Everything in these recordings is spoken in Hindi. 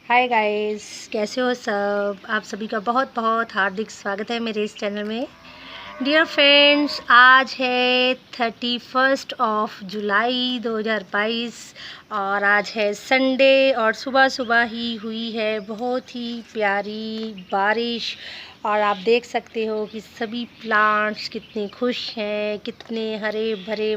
हाय गाइस, कैसे हो सब। आप सभी का बहुत बहुत हार्दिक स्वागत है मेरे इस चैनल में। डियर फ्रेंड्स, आज है 31 जुलाई 2022 और आज है संडे और सुबह सुबह ही हुई है बहुत ही प्यारी बारिश। और आप देख सकते हो कि सभी प्लांट्स कितने खुश हैं, कितने हरे भरे,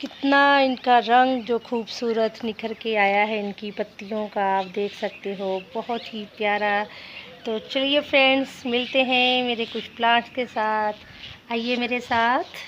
कितना इनका रंग जो खूबसूरत निखर के आया है इनकी पत्तियों का, आप देख सकते हो, बहुत ही प्यारा। तो चलिए फ्रेंड्स, मिलते हैं मेरे कुछ प्लांट्स के साथ। आइए मेरे साथ।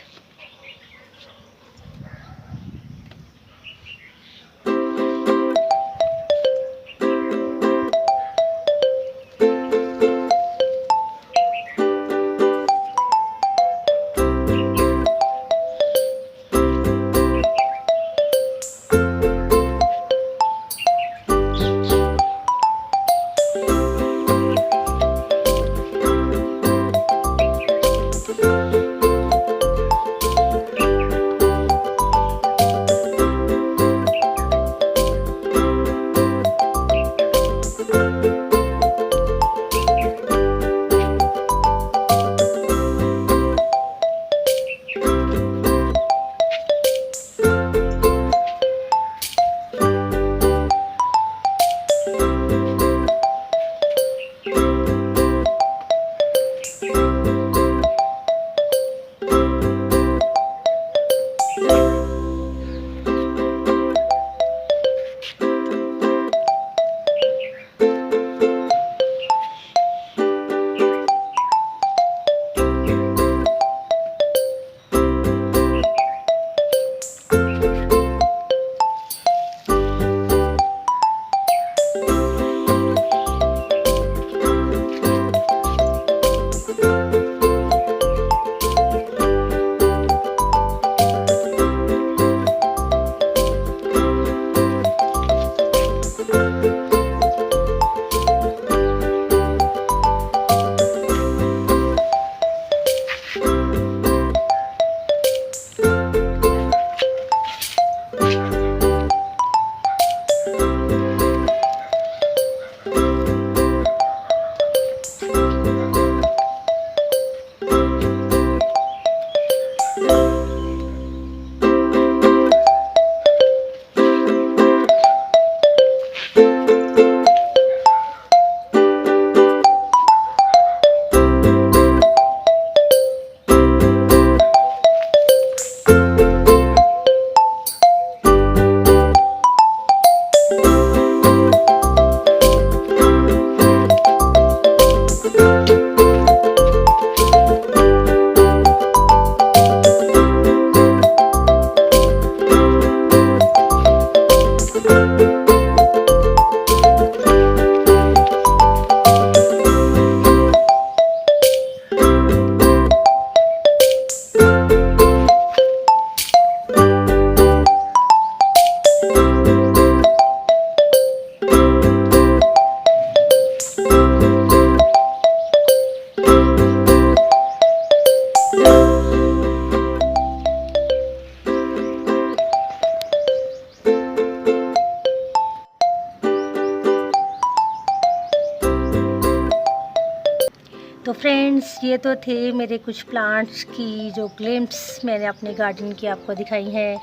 तो फ्रेंड्स, ये तो थे मेरे कुछ प्लांट्स की जो ग्लिम्प्स मैंने अपने गार्डन की आपको दिखाई हैं।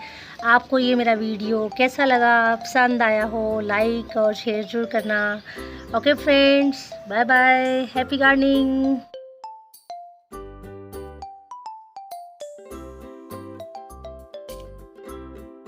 आपको ये मेरा वीडियो कैसा लगा, पसंद आया हो, लाइक और शेयर जरूर करना। Okay friends, bye bye, happy gardening.